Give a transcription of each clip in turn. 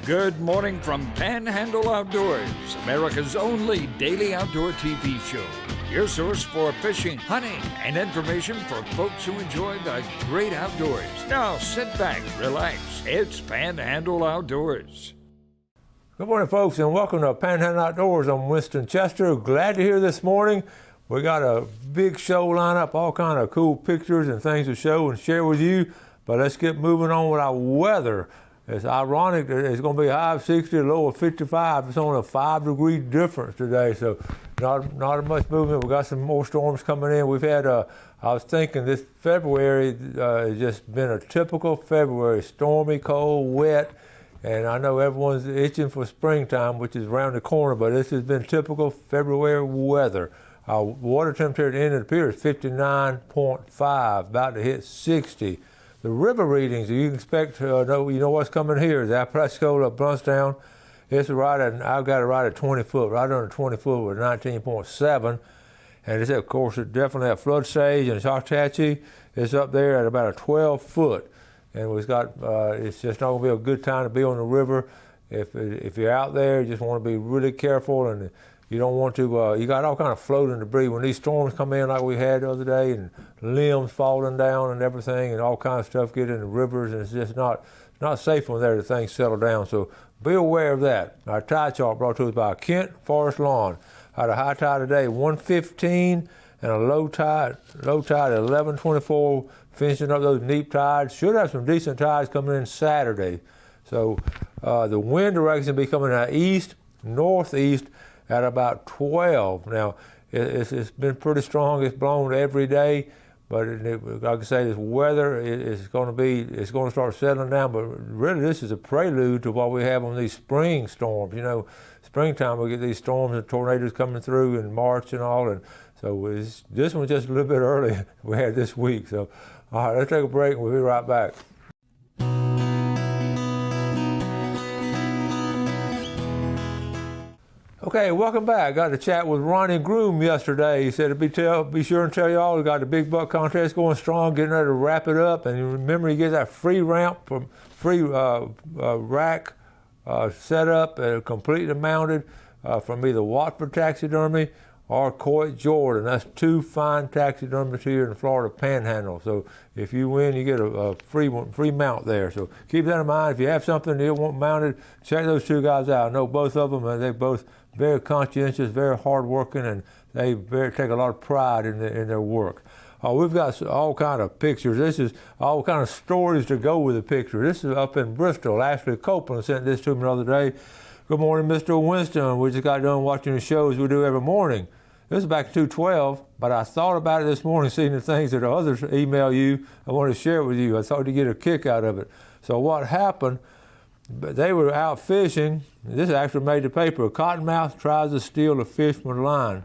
Good morning from Panhandle Outdoors, America's only daily outdoor TV show. Your source for fishing, hunting, and information for folks who enjoy the great outdoors. Now sit back, relax. It's Panhandle Outdoors. Good morning, folks, and welcome to Panhandle Outdoors. I'm Winston Chester. Glad to hear this morning. We got a big show lineup, all kind of cool pictures and things to show and share with you. But let's get moving on with our weather. It's ironic that it's going to be high of 60, low of 55. It's only a 5-degree difference today, so not much movement. We got some more storms coming in. We've had, I was thinking this February has just been a typical February, stormy, cold, wet, and I know everyone's itching for springtime, which is around the corner, but this has been typical February weather. Our water temperature at the end of the pier is 59.5, about to hit 60. The river readings, you can expect, you know what's coming here. The Apalachicola, Brunstown, it's right at, I've got it right at 20 foot, right under 20 foot with 19.7. And it's, of course, it's definitely at flood stage, and Choctachi is up there at about a 12 foot. And we've got, it's just not gonna be a good time to be on the river. If you're out there, you just wanna be really careful, and you don't want to, you got all kind of floating debris. When these storms come in like we had the other day, and limbs falling down and everything, and all kinds of stuff get in the rivers, and it's just not safe when there the things settle down. So be aware of that. Our tide chart brought to us by Kent Forest Lawn. Had a high tide today, 115, and a low tide at 1124, finishing up those neap tides. Should have some decent tides coming in Saturday. So the wind direction will be coming out east, northeast, at about 12. Now, it's been pretty strong. It's blown every day, but like I say, this weather is going to start settling down. But really, this is a prelude to what we have on these spring storms. You know, springtime we get these storms and tornadoes coming through in March and all, and so this one's just a little bit early we had this week. So, all right, let's take a break and we'll be right back. Okay, welcome back. I got to chat with Ronnie Groom yesterday. He said to be sure and tell y'all we got the big buck contest going strong, getting ready to wrap it up. And remember, you get that free ramp, free rack set up, completely mounted from either Watford Taxidermy or Coit Jordan. That's two fine taxidermists here in the Florida Panhandle. So if you win, you get a free mount there. So keep that in mind. If you have something you want mounted, check those two guys out. I know both of them, and they both very conscientious, very hardworking, and they take a lot of pride in their work. We've got all kind of pictures. This is all kind of stories to go with the picture. This is up in Bristol. Ashley Copeland sent this to me the other day. Good morning, Mr. Winston. We just got done watching the shows we do every morning. This is back to 212, but I thought about it this morning, seeing the things that others email you. I wanted to share it with you. I thought you'd get a kick out of it. So what happened, they were out fishing. This actually made the paper. A cottonmouth tries to steal a fish from the line.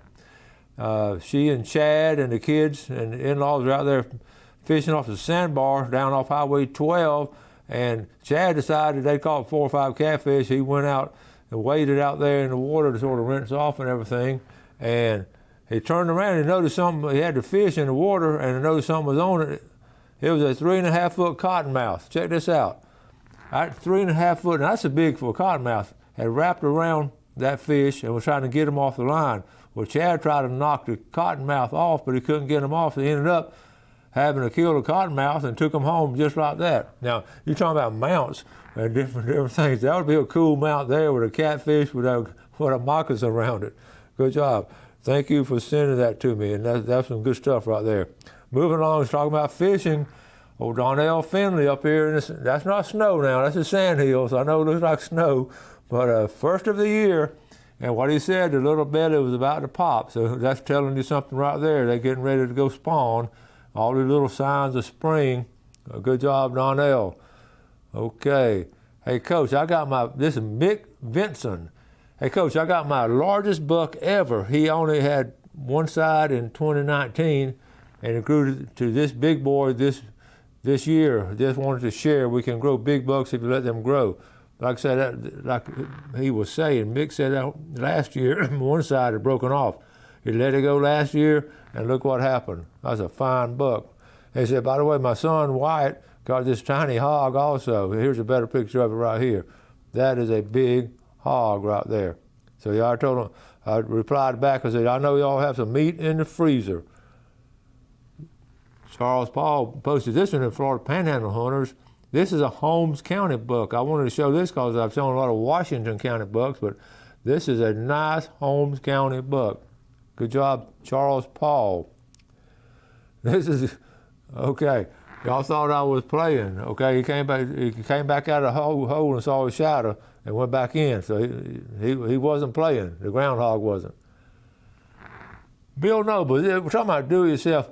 She and Chad and the kids and the in-laws are out there fishing off the sandbars down off Highway 12, and Chad decided they caught 4 or 5 catfish. He went out and waded out there in the water to sort of rinse off and everything, and he turned around and noticed something. He had the fish in the water, and he noticed something was on it. It was a 3.5 foot cottonmouth. Check this out. 3.5 foot, and that's a big for a cottonmouth, had wrapped around that fish and was trying to get him off the line. Well, Chad tried to knock the cottonmouth off, but he couldn't get him off. So he ended up having to kill the cottonmouth and took him home just like that. Now, you're talking about mounts and different things. That would be a cool mount there with a catfish with a moccasin around it. Good job. Thank you for sending that to me, and that's some good stuff right there. Moving along, let's talk about fishing. Old Donnell Finley up here, that's not snow now, that's the sand hills. I know it looks like snow, but first of the year, and what he said, the little belly was about to pop, so that's telling you something right there. They're getting ready to go spawn. All the little signs of spring. Good job, Donnell. Okay. Hey, Coach, this is Mick Vinson. Hey, Coach, I got my largest buck ever. He only had one side in 2019, and it grew to this big boy this year. Just wanted to share. We can grow big bucks if you let them grow. Like I said, like he was saying, Mick said that last year, one side had broken off. He let it go last year, and look what happened. That's a fine buck. He said, by the way, my son Wyatt got this tiny hog also. Here's a better picture of it right here. That is a big hog right there. So yeah, I told him, I replied back and said, I know y'all have some meat in the freezer. Charles Paul posted this one in Florida Panhandle Hunters. This is a Holmes County buck. I wanted to show this because I've shown a lot of Washington County bucks, but this is a nice Holmes County buck. Good job, Charles Paul. This is, okay, y'all thought I was playing. Okay, he came back out of the hole and saw his shadow and went back in. So he wasn't playing. The groundhog wasn't. Bill Noble, we're talking about do-it-yourself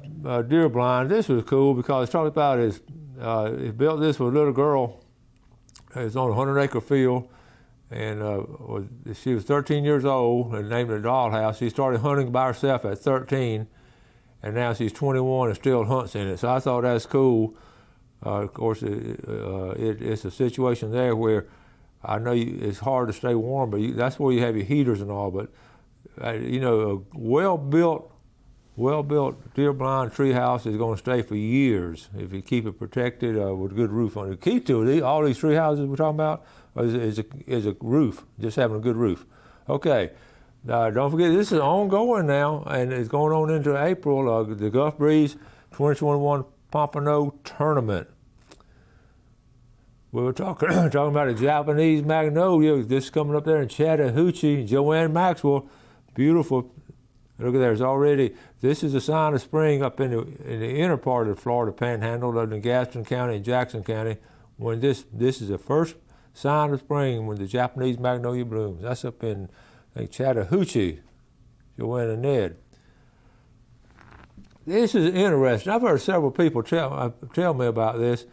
deer blind. This was cool because it's talking about he built this for a little girl. It's on a 100-acre field, and she was 13 years old and named it Dollhouse. She started hunting by herself at 13, and now she's 21 and still hunts in it. So I thought that's cool. Of course, it's a situation there where I know it's hard to stay warm, but that's where you have your heaters and all. But you know, a well-built deer blind tree house is going to stay for years if you keep it protected with a good roof on it. The key to it, all these tree houses we're talking about, is a roof, just having a good roof. Okay, don't forget this is ongoing now, and it's going on into April. The Gulf Breeze 2021 Pompano Tournament. We were talking about a Japanese Magnolia. This is coming up there in Chattahoochee. Joanne Maxwell, beautiful. Look at there. It's already. This is a sign of spring up in the inner part of the Florida Panhandle, up in Gaston County and Jackson County. When this is the first sign of spring when the Japanese Magnolia blooms. That's up in, I think, Chattahoochee. Joanne and Ned. This is interesting. I've heard several people tell me about this.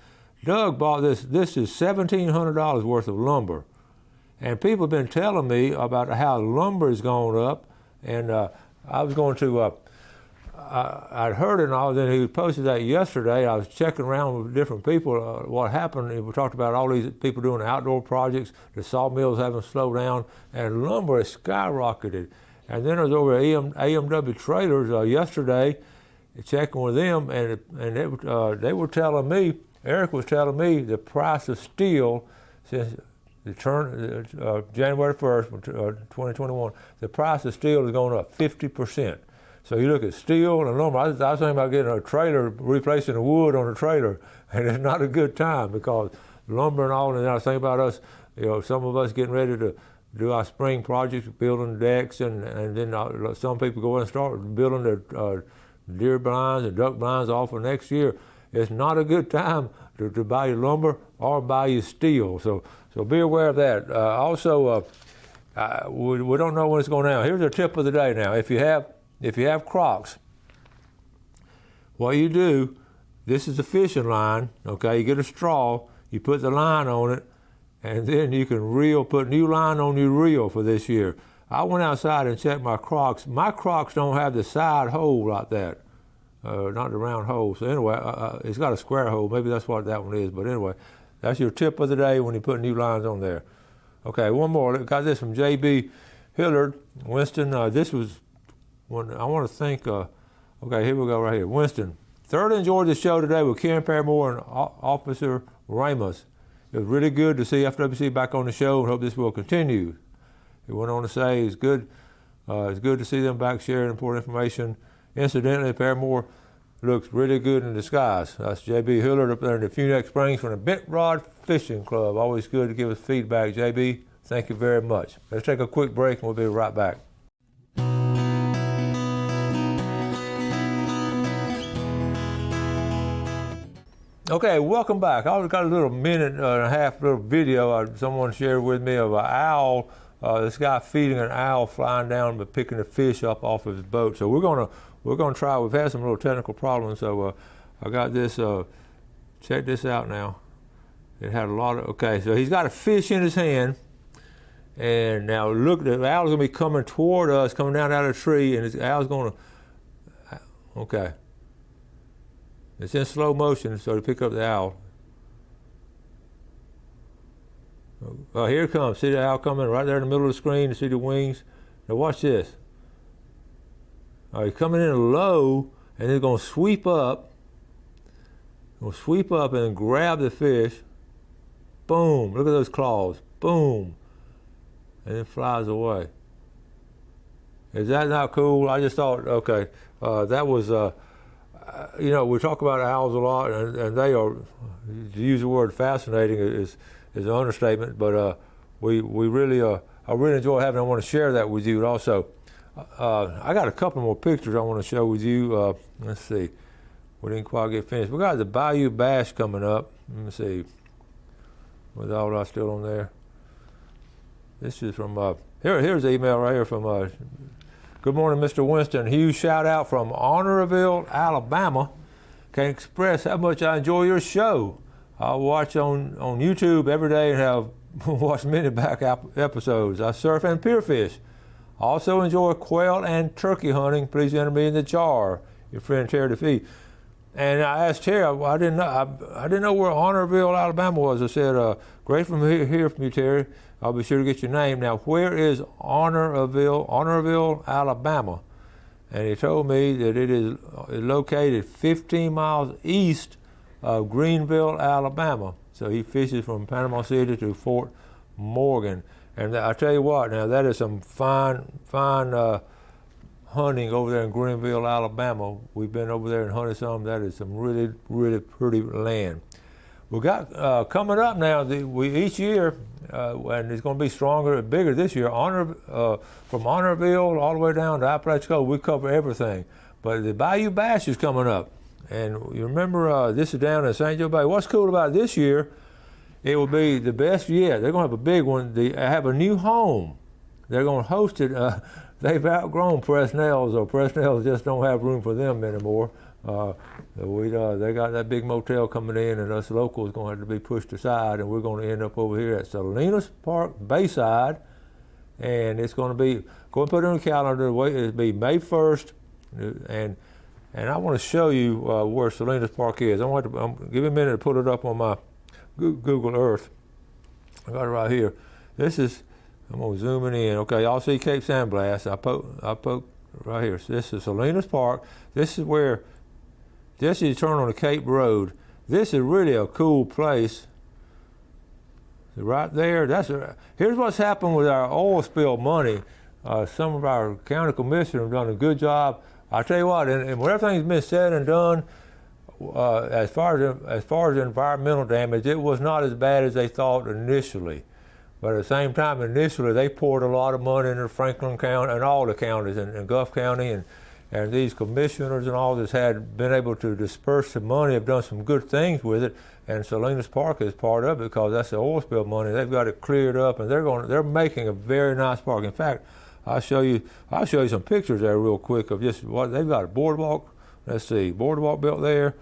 Doug bought this. This is $1,700 worth of lumber. And people have been telling me about how lumber has gone up. And I was going to, I'd heard it and all, then he posted that yesterday. I was checking around with different people. What happened, we talked about all these people doing outdoor projects, the sawmills having slowed down, and lumber has skyrocketed. And then I was over at AMW Trailers yesterday, checking with them, and they were telling me, Eric was telling me the price of steel since the January 1st, 2021, the price of steel is going up 50%. So you look at steel and lumber. I was thinking about getting a trailer, replacing the wood on the trailer, and it's not a good time because lumber and all. And I was thinking about us, you know, some of us getting ready to do our spring projects, building decks, and then some people go and start building their deer blinds and duck blinds all for next year. It's not a good time to buy your lumber or buy your steel. So be aware of that. Also, we don't know when it's going down. Here's a tip of the day now. If you have Crocs, what you do, this is a fishing line, okay? You get a straw, you put the line on it, and then you can put new line on your reel for this year. I went outside and checked my Crocs. My Crocs don't have the side hole like that. Not the round hole. So anyway, it's got a square hole. Maybe that's what that one is. But anyway, that's your tip of the day when you put new lines on there. Okay, one more. Got this from J.B. Hillard, Winston. This was one I want to thank. Okay, here we go right here. Winston. Thoroughly enjoyed the show today with Ken Paramore and Officer Ramos. It was really good to see FWC back on the show and hope this will continue. He went on to say it's good to see them back sharing important information. Incidentally, Paramore looks really good in disguise. That's J.B. Hillard up there in the Funex Springs from the Bent Rod Fishing Club. Always good to give us feedback, J.B. Thank you very much. Let's take a quick break and we'll be right back. Okay, welcome back. I've got a little minute and a half little video someone shared with me of an owl. This guy feeding an owl flying down but picking the fish up off of his boat. So we're gonna try. We've had some little technical problems, so I got this. Check this out now. It had a lot of. Okay, so he's got a fish in his hand, and now look, the owl's gonna be coming toward us, coming down out of the tree, and the owl's gonna. Okay. It's in slow motion, so to pick up the owl. Oh, here it comes. See the owl coming right there in the middle of the screen. You see the wings. Now watch this. He's coming in low, and he's going to sweep up. Going to sweep up and grab the fish. Boom! Look at those claws. boom, and it flies away. Is that not cool? I just thought, okay, that was, we talk about owls a lot, and they are, to use the word fascinating is an understatement, but we really, I really enjoy having it. I want to share that with you also. I got a couple more pictures I want to show with you. Let's see. We didn't quite get finished. We got the Bayou Bash coming up. Let me see. Was all that still on there? This is from, here's the email right here from, good morning, Mr. Winston. Huge shout out from Honorville, Alabama. Can express how much I enjoy your show. I watch on YouTube every day and have watched many back episodes. I surf and pierfish. Also enjoy quail and turkey hunting. Please enter me in the jar. Your friend Terry DeFee. And I asked Terry, I didn't know where Honorville, Alabama was. I said, great from hear from you, Terry. I'll be sure to get your name. Now, where is Honorville, Alabama? And he told me that it is located 15 miles east of Greenville, Alabama. So he fishes from Panama City to Fort Morgan. And I tell you what, now that is some fine hunting over there in Greenville, Alabama. We've been over there and hunted some. That is some really, really pretty land. We got coming up now. Each year, and it's going to be stronger and bigger this year. From Honorville all the way down to Apalachicola, we cover everything. But the Bayou Bash is coming up, and you remember this is down in St. Joe Bay. What's cool about this year? It will be the best yet. They're going to have a big one. They have a new home. They're going to host it. They've outgrown Presnell's, or Presnell's just don't have room for them anymore. They got that big motel coming in, and us locals going to have to be pushed aside, and we're going to end up over here at Salinas Park Bayside, and it's going to be, go and put it on the calendar, it'll be May 1st, and I want to show you where Salinas Park is. Give me a minute to put it up on my Google Earth. I got it right here. This is, I'm going to zoom it in. Okay, y'all see Cape San Blas. I poke right here. So this is Salinas Park. This is where, just as you turn on the Cape Road, this is really a cool place. Right there, here's what's happened with our oil spill money. Some of our county commissioners have done a good job. I tell you what, and when everything's been said and done, as far as environmental damage, it was not as bad as they thought initially. But at the same time, initially they poured a lot of money into Franklin County and all the counties and Gulf County, and these commissioners and all this had been able to disperse some money, have done some good things with it, and Salinas Park is part of it because that's the oil spill money. They've got it cleared up, and they're making a very nice park. In fact, I'll show you some pictures there real quick of just what they've got. A boardwalk. Let's see, boardwalk built there.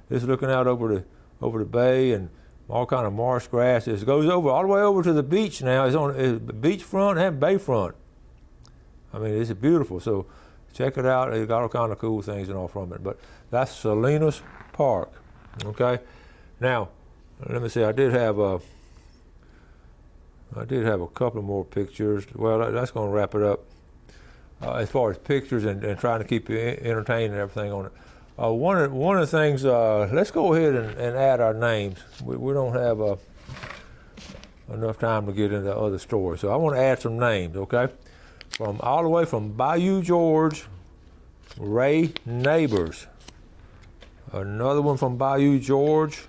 This is looking out over the bay and all kind of marsh grass. It goes all the way over to the beach now. It's on beachfront and bayfront. I mean, it's beautiful. So check it out. It's got all kind of cool things and all from it. But that's Salinas Park. Okay. Now, let me see. I did have a couple more pictures. Well, that's going to wrap it up as far as pictures and trying to keep you entertained and everything on it. One of the things, let's go ahead and add our names. We don't have enough time to get into other stories, so I want to add some names, okay? All the way from Bayou George, Ray Neighbors. Another one from Bayou George,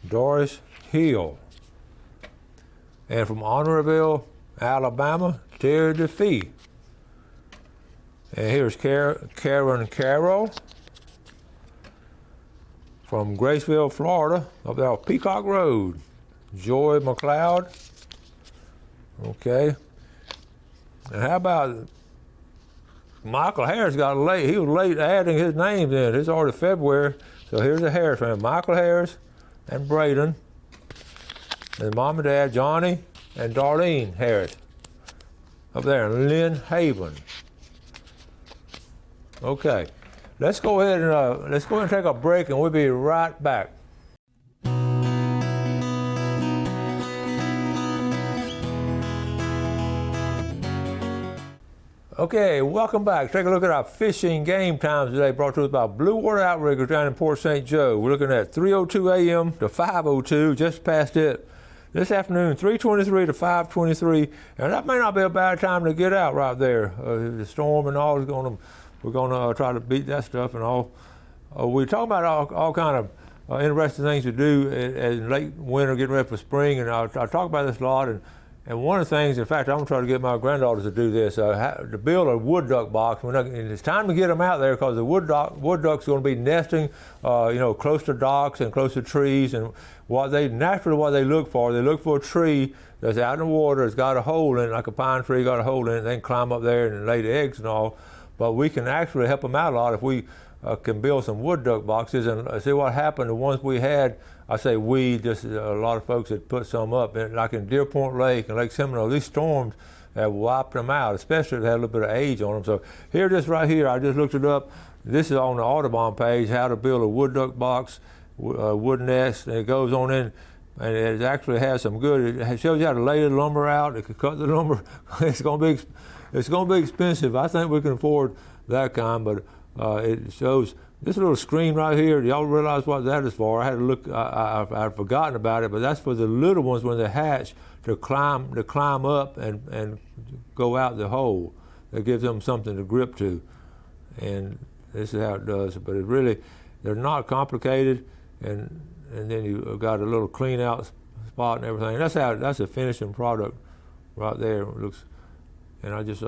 Doris Hill. And from Honorville, Alabama, Terry DeFee. And here's Karen Carroll. From Graceville, Florida, up there on Peacock Road, Joy McLeod. Okay. And how about Michael Harris got late? He was late adding his names in. It's already February. So here's the Harris family. Michael Harris and Braden. And mom and dad, Johnny and Darlene Harris. Up there in Lynn Haven. Okay. Let's go ahead and take a break, and we'll be right back. Okay, welcome back. Take a look at our fishing game times today, brought to us by Blue Water Outriggers down in Port St. Joe. We're looking at 3:02 a.m. to 5:02, just past it. this afternoon, 3:23 to 5:23, and that may not be a bad time to get out right there. The storm and all we're gonna try to beat that stuff and all. We're talking about all kind of interesting things to do in late winter, getting ready for spring, and I talk about this a lot. And one of the things, in fact, I'm going to try to get my granddaughters to do this, to build a wood duck box. And it's time to get them out there because the wood duck's going to be nesting, close to docks and close to trees. And what they look for a tree that's out in the water, that's got a hole in it, like a pine tree, got a hole in it, and they can climb up there and lay the eggs and all. But we can actually help them out a lot if we can build some wood duck boxes. And see what happened, the ones we had, I say we, just a lot of folks had put some up, and like in Deer Point Lake and Lake Seminole, these storms have wiped them out, especially if they had a little bit of age on them. So here, just right here, I just looked it up. This is on the Audubon page, how to build a wood duck box, wood nest, and it goes on in, and it actually has some good, it shows you how to lay the lumber out, it can cut the lumber. It's gonna be expensive. I think we can afford that kind, but it shows this little screen right here. Do y'all realize what that is for? I had to look. I'd forgotten about it, but that's for the little ones when they hatch to climb up and go out the hole. That gives them something to grip to, and this is how it does. But they're not complicated, and then you got a little clean out spot and everything. That's a finishing product right there. It looks, and I just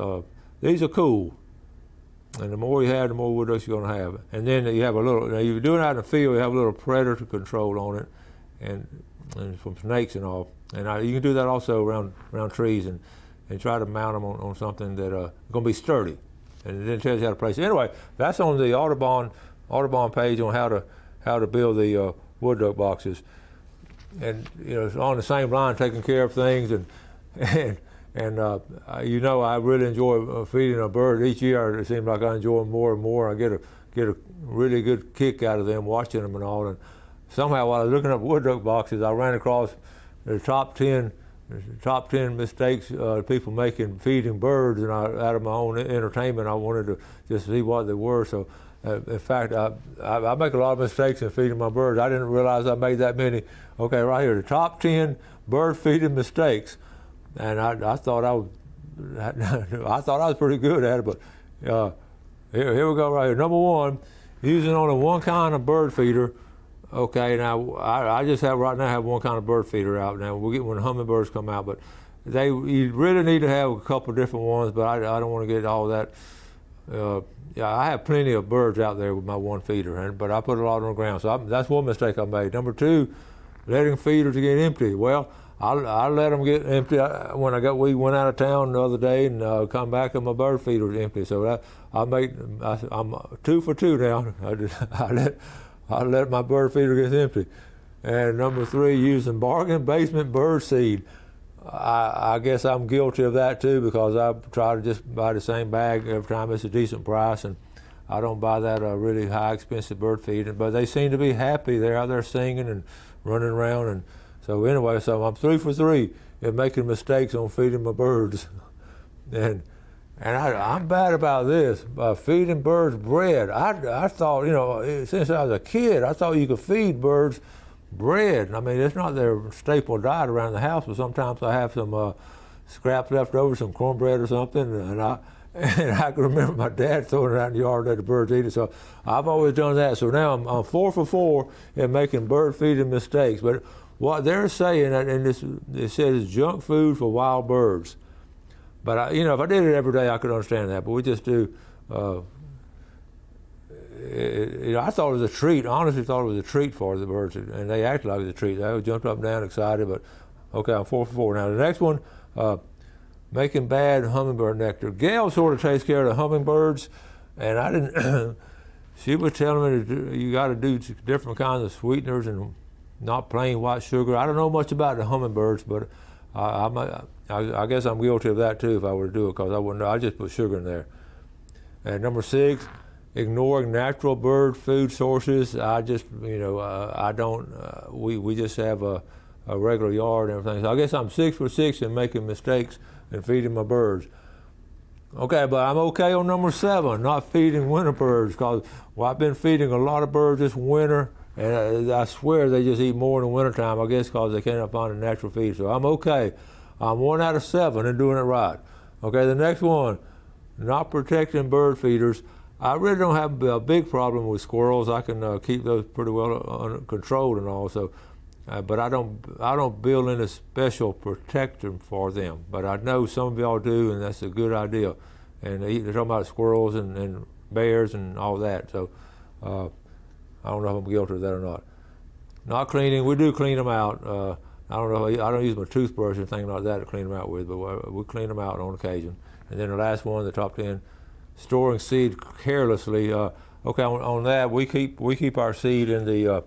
these are cool. And the more you have, the more wood ducks you're going to have. And then you have now you're doing it out in the field, you have a little predator control on it, and from snakes and all. And you can do that also around trees and try to mount them on something that going to be sturdy. And then it tells you how to place it. Anyway, that's on the Audubon page on how to build the wood duck boxes. And it's on the same line, taking care of things and I really enjoy feeding a bird. Each year it seems like I enjoy them more and more. I get a really good kick out of them, watching them and all. And somehow while I was looking up wood duck boxes, I ran across the top 10 mistakes people make in feeding birds, and out of my own entertainment, I wanted to just see what they were. So in fact, I make a lot of mistakes in feeding my birds. I didn't realize I made that many. Okay, right here, the top 10 bird feeding mistakes. And I thought I was pretty good at it, but here we go right here. Number one, using only one kind of bird feeder. Okay, now I just have one kind of bird feeder out now. We'll get when the hummingbirds come out, but you really need to have a couple different ones. But I don't want to get all that. I have plenty of birds out there with my one feeder, but I put a lot on the ground. So that's one mistake I made. Number two, letting feeders get empty. Well, I let them get empty. We went out of town the other day and come back and my bird feeder was empty. So I'm 2 for 2 now. I let my bird feeder get empty. And number three, using bargain basement bird seed. I guess I'm guilty of that too, because I try to just buy the same bag every time. It's a decent price, and I don't buy that really high expensive bird feed. But they seem to be happy. They're out there singing and running around, and so anyway, so I'm 3 for 3 in making mistakes on feeding my birds. And I'm bad about this, feeding birds bread. I thought, since I was a kid, I thought you could feed birds bread. I mean, it's not their staple diet around the house, but sometimes I have some scraps left over, some cornbread or something, and I can remember my dad throwing it out in the yard and let the birds eat it. So I've always done that. So now I'm 4 for 4 in making bird feeding mistakes. But what they're saying, and it says it's junk food for wild birds. But if I did it every day, I could understand that. But we just do. I thought it was a treat. Honestly, thought it was a treat for the birds, and they acted like it was a treat. They jumped up and down, excited. But okay, I'm 4 for 4 now. The next one, making bad hummingbird nectar. Gail sort of takes care of the hummingbirds, and I didn't. She was telling me you got to do different kinds of sweeteners and not plain white sugar. I don't know much about the hummingbirds, but I guess I'm guilty of that too if I were to do it, because I wouldn't know. I just put sugar in there. And number 6, ignoring natural bird food sources. I just, I don't. We just have a regular yard and everything. So I guess I'm 6 for 6 in making mistakes and feeding my birds. Okay, but I'm okay on number 7, not feeding winter birds, because I've been feeding a lot of birds this winter, And I swear they just eat more in the wintertime, I guess because they cannot find a natural feed. So I'm okay. I'm 1 out of 7 in doing it right. Okay, the next one, not protecting bird feeders. I really don't have a big problem with squirrels. I can keep those pretty well controlled and all. So, but I don't build in a special protection for them. But I know some of y'all do, and that's a good idea. And they're talking about squirrels and bears and all that. So I don't know if I'm guilty of that or not. Not cleaning. We do clean them out. I don't know. I don't use my toothbrush or anything like that to clean them out with, but we clean them out on occasion. And then the last one, the top 10, storing seed carelessly. Okay, on that we keep our seed in the.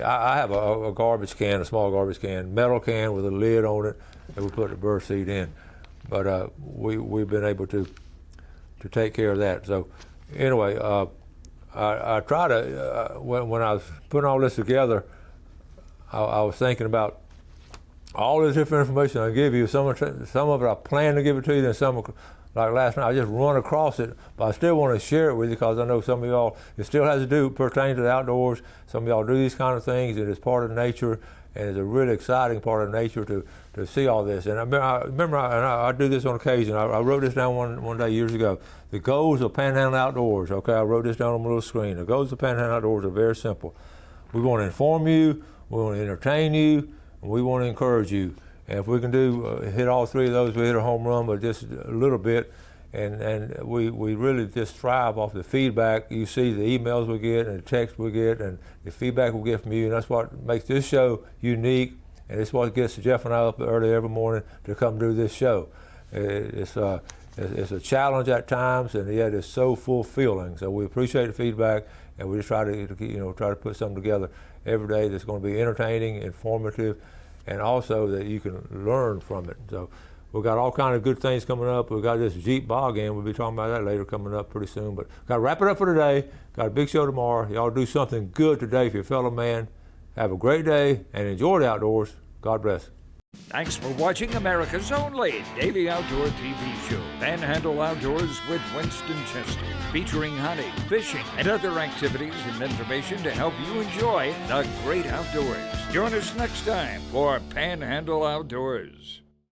I have a garbage can, a small garbage can, metal can with a lid on it, that we put the bird seed in. But we've been able to take care of that. So anyway, I try to when I was putting all this together, I was thinking about all this different information I give you. Some of it I plan to give it to you, and some, like last night, I just run across it. But I still want to share it with you because I know some of y'all, it still has to pertain to the outdoors. Some of y'all do these kind of things, and it's part of nature, and it's a really exciting part of nature to see all this. And I remember I do this on occasion. I wrote this down one day years ago. The goals of Panhandle Outdoors. Okay, I wrote this down on my little screen. The goals of Panhandle Outdoors are very simple. We want to inform you, we want to entertain you, and we want to encourage you. And if we can hit all three of those, we hit a home run, but just a little bit. And we really just thrive off the feedback. You see the emails we get and the texts we get and the feedback we get from you, and that's what makes this show unique. And it's what gets Jeff and I up early every morning to come do this show. It's a challenge at times, and yet it's so fulfilling. So we appreciate the feedback, and we just try to put something together every day that's going to be entertaining, informative, and also that you can learn from it. So we've got all kind of good things coming up. We've got this Jeep bog in. We'll be talking about that later, coming up pretty soon. But got to wrap it up for today. Got a big show tomorrow. Y'all do something good today for your fellow man. Have a great day and enjoy the outdoors. God bless. Thanks for watching America's only daily outdoor TV show, Panhandle Outdoors with Winston Chester, featuring hunting, fishing, and other activities and information to help you enjoy the great outdoors. Join us next time for Panhandle Outdoors.